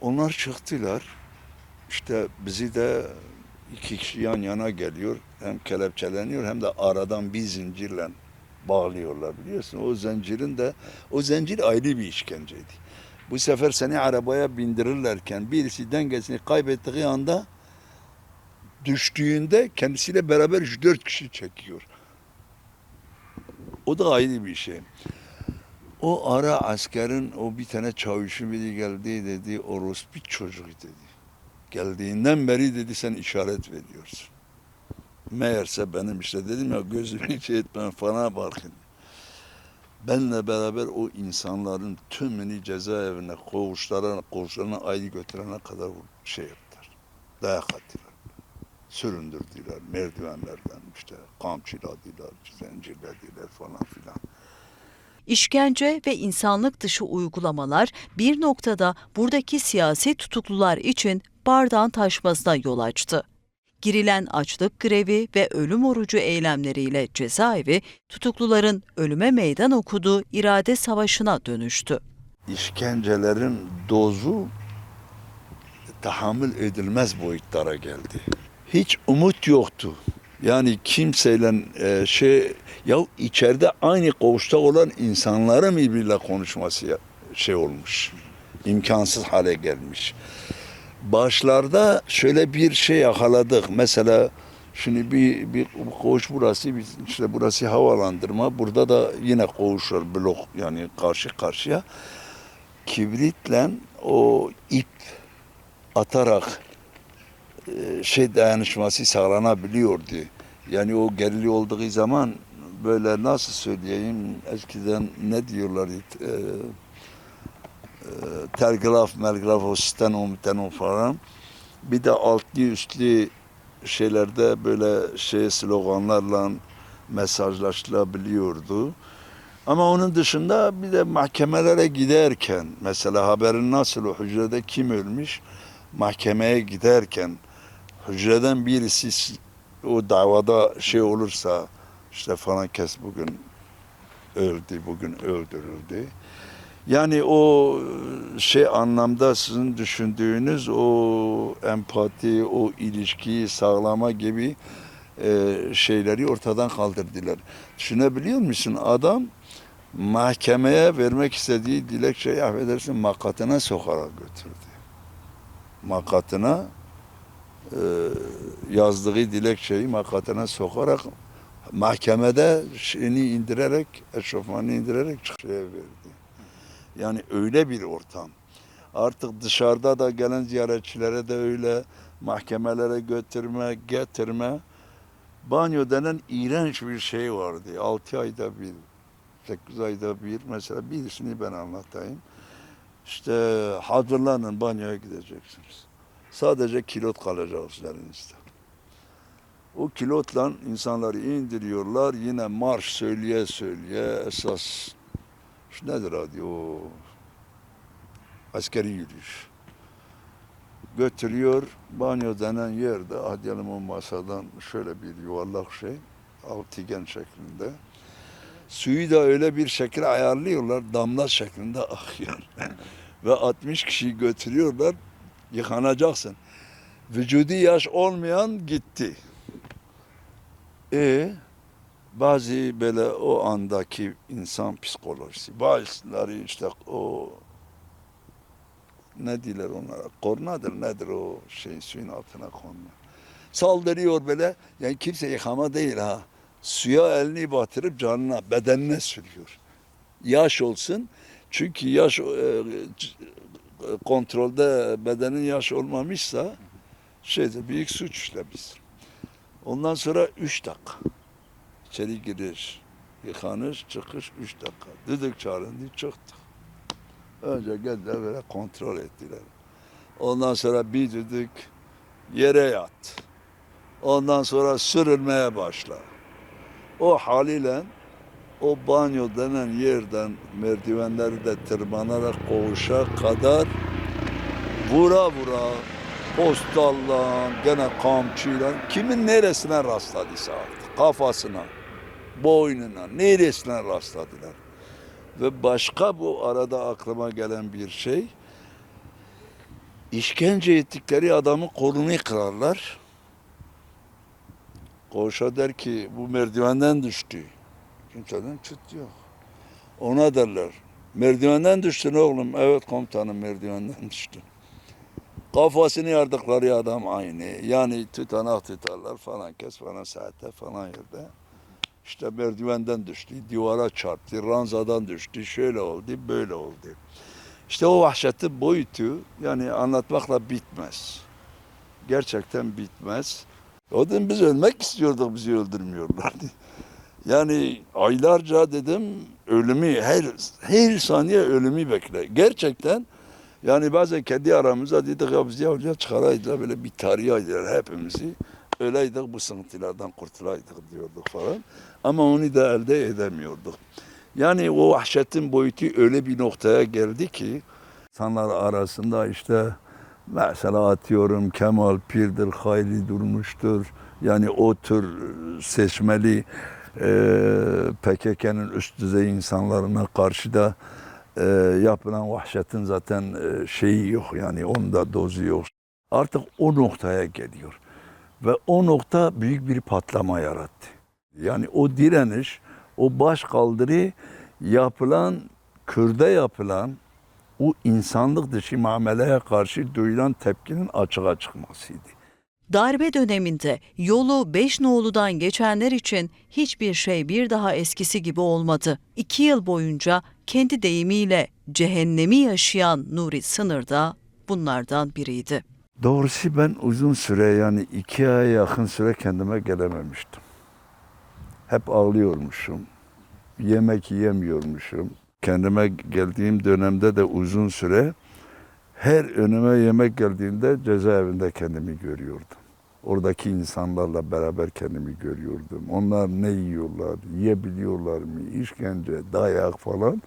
Onlar çıktılar. İşte bizi de 2 kişi yan yana geliyor. Hem kelepçeleniyor hem de aradan bir zincirle bağlıyorlar biliyorsun. O zincir ayrı bir işkenceydi. Bu sefer seni arabaya bindirirlerken birisi dengesini kaybettiği anda düştüğünde kendisiyle beraber 3-4 kişi çekiyor. O da ayrı bir şey. O ara askerin o bir tane çavuşu biri geldi dedi orospu çocuğu dedi. Geldiğinden beri dedi sen işaret veriyorsun. Meğerse benim işte dedim ya gözümü hiç etmem falan bakın. Benle beraber o insanların tümünü cezaevine koğuşlarına ayrı götürene kadar şey yaptılar. Dayak attılar. Süründürdüler merdivenlerden, işte kamçıladılar, zincirlediler falan filan. İşkence ve insanlık dışı uygulamalar bir noktada buradaki siyasi tutuklular için bardağın taşmasına yol açtı. Girilen açlık grevi ve ölüm orucu eylemleriyle cezaevi, tutukluların ölüme meydan okuduğu irade savaşına dönüştü. İşkencelerin dozu tahammül edilmez boyutlara geldi. Hiç umut yoktu. Yani kimseyle ya içeride aynı koğuşta olan insanların birbiriyle konuşması olmuş. İmkansız hale gelmiş. Başlarda şöyle bir şey yakaladık. Mesela şimdi bir koğuş burası, işte burası havalandırma. Burada da yine koğuşlar blok, yani karşı karşıya. Kibritle o ip atarak dayanışması sağlanabiliyordu. Yani o gerili olduğu zaman böyle, nasıl söyleyeyim, eskiden ne diyorlardı, telgraf, melgraf, o stenom falan. Bir de altlı üstlü şeylerde böyle sloganlarla mesajlaşılabiliyordu. Ama onun dışında bir de mahkemelere giderken, mesela haberin nasıl, o hücrede kim ölmüş, mahkemeye giderken hücreden birisi o davada olursa, işte falan kes bugün öldü, bugün öldürüldü. Yani o anlamda sizin düşündüğünüz o empati, o ilişkiyi sağlama gibi şeyleri ortadan kaldırdılar. Düşünebiliyor musun? Adam mahkemeye vermek istediği dilekçeyi, affedersin, makatına sokarak götürdü. Makatına yazdığı dilekçeyi makatına sokarak mahkemede indirerek, eşofmanını indirerek çıkışa verdi. Yani öyle bir ortam. Artık dışarıda da gelen ziyaretçilere de öyle, mahkemelere götürme, getirme. Banyo denen iğrenç bir şey vardı. 6 ayda bir, 8 ayda bir, mesela birisini ben anlatayım. İşte hazırlanın, banyoya gideceksiniz. Sadece kilot kalacak üzerinizde. O kilotla insanları indiriyorlar, yine marş söyleye söyleye, esas nedir adı o, askeri yürüyüş. Götürüyor, banyo denen yerde, diyelim o masadan şöyle bir yuvarlak şey, altıgen şeklinde. Suyu da öyle bir şekilde ayarlıyorlar, damla şeklinde akıyor. Ve 60 kişiyi götürüyorlar, yıkanacaksın. Vücudu yaş olmayan gitti. Bazı böyle o andaki insan psikolojisi, bazıları işte o, ne diyorlar onlara, kornadır nedir o suyun altına konma. Saldırıyor böyle, yani kimse yıkama değil ha. Suya elini batırıp canına, bedenine sürüyor. Yaş olsun, çünkü yaş kontrolde bedenin yaş olmamışsa büyük suç işlemiş. Ondan sonra 3 dakika. İçeri giriş, yıkanış, çıkış 3 dakika. Düdük çağırındı, çıktık. Önce geldiler böyle kontrol ettiler. Ondan sonra bir düdük, yere yat. Ondan sonra sürülmeye başla. O haliyle o banyo denen yerden merdivenleri de tırmanarak koğuşa kadar vura vura, postalla, gene kamçıyla, kimin neresine rastladıysa artık, kafasına, boynuna, neresine rastladılar. Ve başka bu arada aklıma gelen bir şey, işkence ettikleri adamın kolunu kırarlar. Koğuşa der ki, bu merdivenden düştü. Kimseden çıt yok. Ona derler, merdivenden düştün oğlum. Evet komutanım, merdivenden düştüm. Kafasını yardıkları adam aynı. Yani tutanak tutarlar falan, kes falan saatte falan yerde. İşte merdivenden düştü, divara çarptı, ranzadan düştü, şöyle oldu, böyle oldu. İşte o vahşetin boyutu yani anlatmakla bitmez. Gerçekten bitmez. O zaman biz ölmek istiyorduk, bizi öldürmüyorlardı. Yani aylarca dedim ölümü, her saniye ölümü bekle. Gerçekten yani bazen kendi aramızda dedik ya biz ya çıkaraydılar, böyle bir tarihe aydılar hepimizi. öleydik bu sıkıntılardan kurtulaydık diyorduk falan. Ama onu da elde edemiyorduk. Yani o vahşetin boyutu öyle bir noktaya geldi ki insanlar arasında işte mesela atıyorum Kemal Pir'dir, Hayli Durmuş'tur. Yani o tür seçmeli PKK'nın üst düzey insanlarına karşı da yapılan vahşetin zaten şeyi yok, yani onda dozu yok. Artık o noktaya geliyor ve o nokta büyük bir patlama yarattı. Yani o direniş, o başkaldırı yapılan, Kürt'e yapılan o insanlık dışı muameleye karşı duyulan tepkinin açığa çıkmasıydı. Darbe döneminde yolu Beşnoğlu'dan geçenler için hiçbir şey bir daha eskisi gibi olmadı. 2 yıl boyunca kendi deyimiyle cehennemi yaşayan Nuri Sınır da bunlardan biriydi. Doğrusu ben uzun süre, yani 2 aya yakın süre kendime gelememiştim. Hep ağlıyormuşum. Yemek yiyemiyormuşum. Kendime geldiğim dönemde de uzun süre her önüme yemek geldiğinde cezaevinde kendimi görüyordum. Oradaki insanlarla beraber kendimi görüyordum. Onlar ne yiyorlar, yiyebiliyorlar mı, işkence, dayak falan.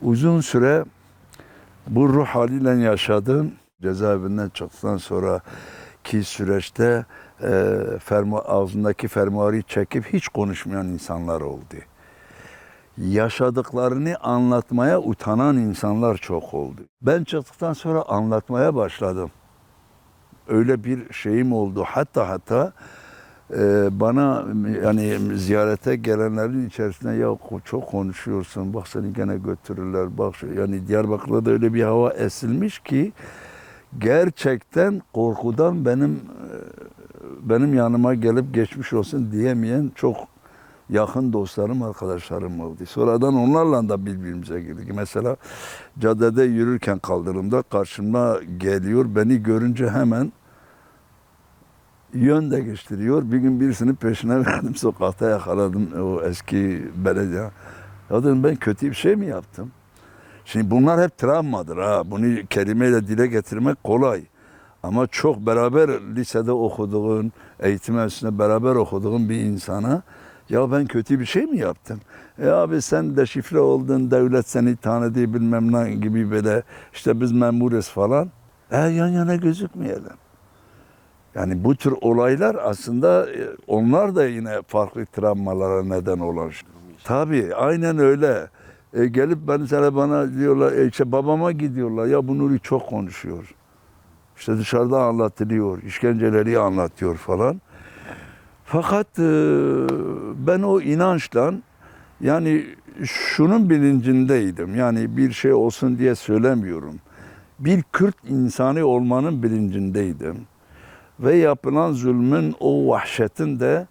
Uzun süre bu ruh haliyle yaşadım. Cezaevinden çıktıktan sonraki süreçte ağzındaki fermuarı çekip hiç konuşmayan insanlar oldu. Yaşadıklarını anlatmaya utanan insanlar çok oldu. Ben çıktıktan sonra anlatmaya başladım. Öyle bir şeyim oldu. Hatta bana, yani ziyarete gelenlerin içerisinde ya çok konuşuyorsun, bak seni gene götürürler, bak yani Diyarbakır'da da öyle bir hava esilmiş ki gerçekten korkudan benim yanıma gelip geçmiş olsun diyemeyen çok yakın dostlarım, arkadaşlarım oldu. Sonradan onlarla da birbirimize girdik. Mesela caddede yürürken kaldırımda karşıma geliyor, beni görünce hemen yön değiştiriyor. Bir gün birisinin peşine verdim, sokakta yakaladım o eski belediye. Ya dedim, ben kötü bir şey mi yaptım? Şimdi bunlar hep travmadır ha. Bunu kelimeyle dile getirmek kolay. Ama çok beraber lisede okuduğun, eğitim üstüne beraber okuduğun bir insana ya ben kötü bir şey mi yaptım? Abi sen deşifre oldun, devlet seni tanıdı bilmem ne gibi, böyle işte biz memuruz falan. Yan yana gözükmeyelim. Yani bu tür olaylar aslında onlar da yine farklı travmalara neden olan şey. Tabii aynen öyle. Gelip bana diyorlar, işte babama gidiyorlar, ya bu Nuri çok konuşuyor. İşte dışarıda anlatılıyor, işkenceleri anlatıyor falan. Fakat ben o inançla, yani şunun bilincindeydim. Yani bir şey olsun diye söylemiyorum. Bir Kürt insanı olmanın bilincindeydim. Ve yapılan zulmün, o vahşetin de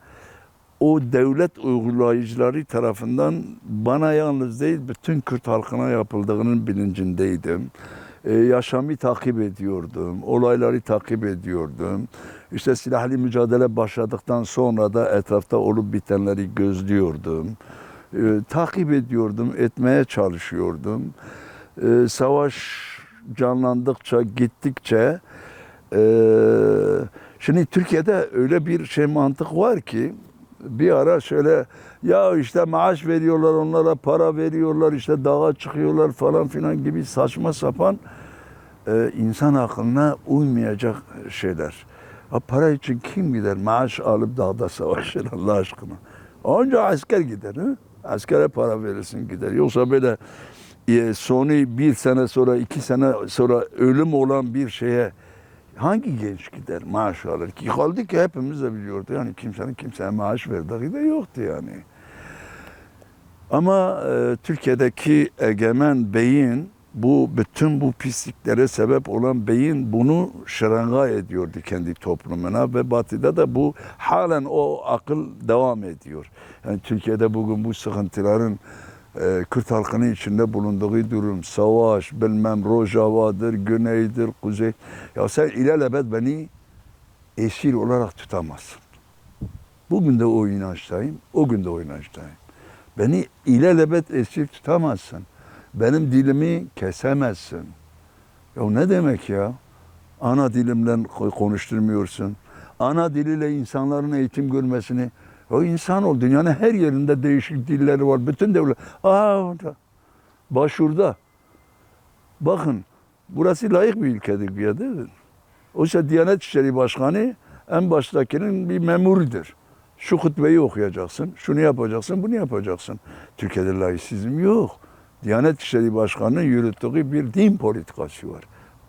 o devlet uygulayıcıları tarafından bana yalnız değil, bütün Kürt halkına yapıldığının bilincindeydim. Yaşamı takip ediyordum, olayları takip ediyordum. İşte silahlı mücadele başladıktan sonra da etrafta olup bitenleri gözlüyordum. Takip ediyordum, etmeye çalışıyordum. Savaş canlandıkça, gittikçe, şimdi Türkiye'de öyle bir şey, mantık var ki bir ara şöyle, ya işte maaş veriyorlar onlara, para veriyorlar, işte dağa çıkıyorlar falan filan gibi saçma sapan insan aklına uymayacak şeyler. Para için kim gider maaş alıp dağda savaşır Allah aşkına? Onca asker gider. He? Askere para verirsin gider. Yoksa böyle sonu 1 sene sonra, 2 sene sonra ölüm olan bir şeye hangi genç gider maaş alır ki? Kaldı ki hepimiz de biliyordu. Yani kimsenin kimseye maaş verdiği de yoktu yani. Ama Türkiye'deki egemen beyin, bütün bu pisliklere sebep olan beyin bunu şırınga ediyordu kendi toplumuna ve Batı'da da bu halen o akıl devam ediyor. Yani Türkiye'de bugün bu sıkıntıların Kürt halkının içinde bulunduğu durum, savaş, bilmem Rojava'dır, Güney'dir, Kuzey. Ya sen ilelebet beni esir olarak tutamazsın. Bugün de o inançtayım, o gün de o inançtayım. Beni ilelebet esir tutamazsın. Benim dilimi kesemezsin. Ya ne demek ya? Ana dilimden konuşturmuyorsun. ana diliyle insanların eğitim görmesini, o insan ol. Dünyanın her yerinde değişik dilleri var. Bütün devlet. Başvurda. Bakın, burası layık bir ülkedir bir yerde. Oysa Diyanet İşleri Başkanı en baştakinin bir memurudur. Şu hutbeyi okuyacaksın, şunu yapacaksın, bunu yapacaksın. Türkiye'de laisizm yok. Diyanet İşleri Başkanı'nın yürüttüğü bir din politikası var.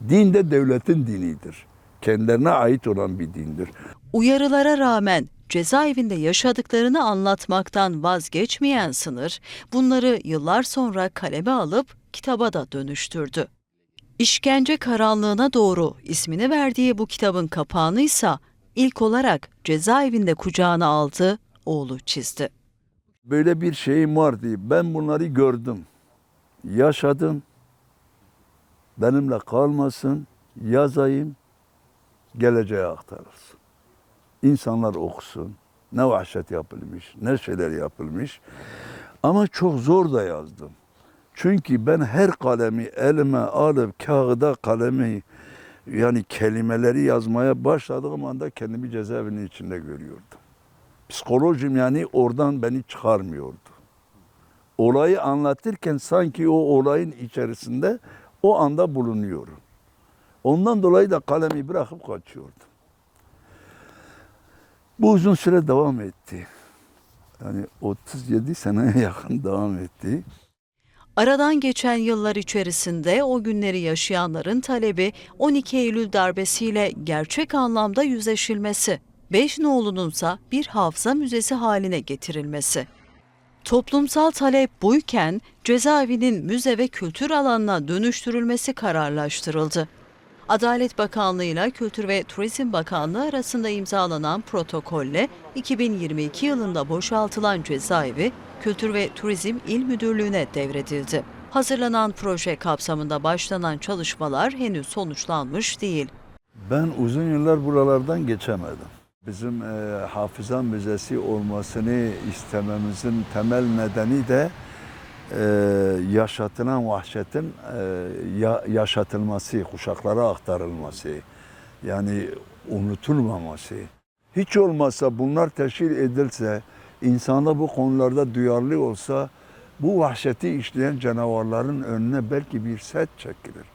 Din de devletin dinidir. Kendilerine ait olan bir dindir. Uyarılara rağmen cezaevinde yaşadıklarını anlatmaktan vazgeçmeyen Sınır, bunları yıllar sonra kaleme alıp kitaba da dönüştürdü. İşkence Karanlığına Doğru ismini verdiği bu kitabın kapağını ise ilk olarak cezaevinde kucağına aldığı oğlu çizdi. Böyle bir şeyim var diye ben bunları gördüm, yaşadım. Benimle kalmasın, yazayım, geleceğe aktarılsın. İnsanlar okusun. Ne vahşet yapılmış, ne şeyler yapılmış. Ama çok zor da yazdım. Çünkü ben her kalemi elime alıp kağıda kalemi yani kelimeleri yazmaya başladığım anda kendimi cezaevinin içinde görüyordum. Psikolojim yani oradan beni çıkarmıyordu. Olayı anlatırken sanki o olayın içerisinde o anda bulunuyorum. Ondan dolayı da kalemi bırakıp kaçıyordum. Bu uzun süre devam etti. Yani 37 seneye yakın devam etti. Aradan geçen yıllar içerisinde o günleri yaşayanların talebi 12 Eylül darbesiyle gerçek anlamda yüzleşilmesi, Beşnoğlu'nunsa bir hafıza müzesi haline getirilmesi. Toplumsal talep buyken cezaevinin müze ve kültür alanına dönüştürülmesi kararlaştırıldı. Adalet Bakanlığı ile Kültür ve Turizm Bakanlığı arasında imzalanan protokolle 2022 yılında boşaltılan cezaevi Kültür ve Turizm İl Müdürlüğü'ne devredildi. Hazırlanan proje kapsamında başlanan çalışmalar henüz sonuçlanmış değil. Ben uzun yıllar buralardan geçemedim. Bizim hafıza müzesi olmasını istememizin temel nedeni de yaşatılan vahşetin yaşatılması, kuşaklara aktarılması, yani unutulmaması. Hiç olmazsa bunlar teşhir edilse, insanda bu konularda duyarlı olsa, bu vahşeti işleyen canavarların önüne belki bir set çekilir.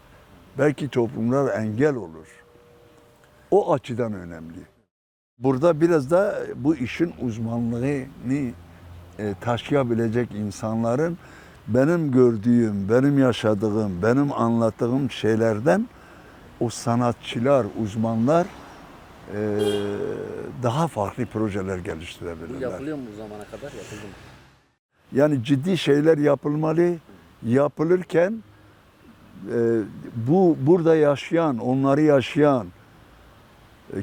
Belki toplumlar engel olur. O açıdan önemli. Burada biraz da bu işin uzmanlığını taşıyabilecek insanların benim gördüğüm, benim yaşadığım, benim anlattığım şeylerden o sanatçılar, uzmanlar daha farklı projeler geliştirebilirler. Yapılıyor mu bu zamana kadar? Yapıldı mı? Yani ciddi şeyler yapılmalı. Yapılırken burada yaşayan, onları yaşayan,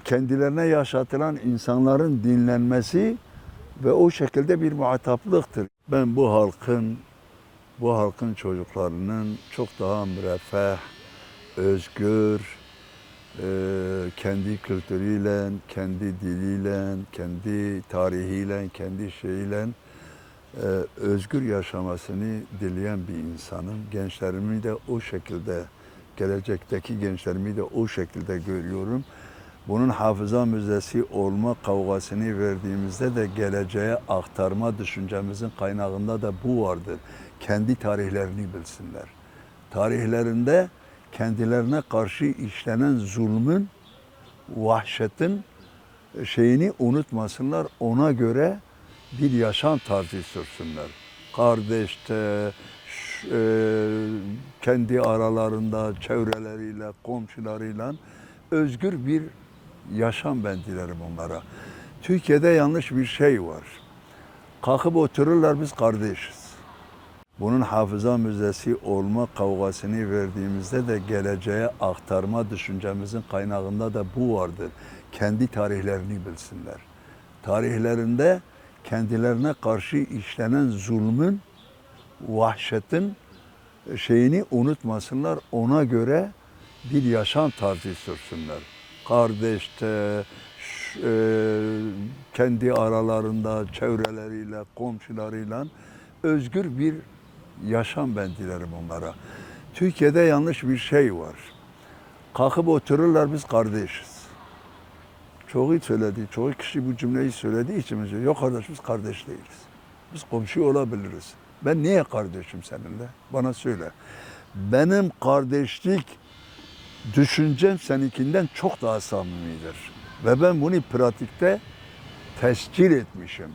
kendilerine yaşatılan insanların dinlenmesi ve o şekilde bir muhataplıktır. Ben bu halkın çocuklarının çok daha müreffeh, özgür, kendi kültürüyle, kendi diliyle, kendi tarihiyle, kendi şeyiyle özgür yaşamasını dileyen bir insanım. Gençlerimi de o şekilde, gelecekteki gençlerimi de o şekilde görüyorum. Bunun hafıza müzesi olma kavgasını verdiğimizde de geleceğe aktarma düşüncemizin kaynağında da bu vardır. Kendi tarihlerini bilsinler. Tarihlerinde kendilerine karşı işlenen zulmün, vahşetin şeyini unutmasınlar. Ona göre bir yaşam tarzı sürsünler. Kardeşte, kendi aralarında, çevreleriyle, komşularıyla özgür bir yaşam ben dilerim onlara. Türkiye'de yanlış bir şey var. Kalkıp otururlar biz kardeşiz. Bunun hafıza müzesi olma kavgasını verdiğimizde de geleceğe aktarma düşüncemizin kaynağında da bu vardır. Kendi tarihlerini bilsinler. Tarihlerinde kendilerine karşı işlenen zulmün, vahşetin şeyini unutmasınlar. Ona göre bir yaşam tarzı sürsünler. Kardeşte, kendi aralarında, çevreleriyle, komşularıyla özgür bir yaşam ben dilerim onlara. Türkiye'de yanlış bir şey var. Kalkıp otururlar biz kardeşiz. Çoğu söyledi, çoğu kişi bu cümleyi söylediği için diyor, yok kardeş biz kardeş değiliz. Biz komşu olabiliriz. Ben niye kardeşim seninle? Bana söyle. Benim kardeşlik düşüncem seninkinden çok daha samimidir. Ve ben bunu pratikte tescil etmişim.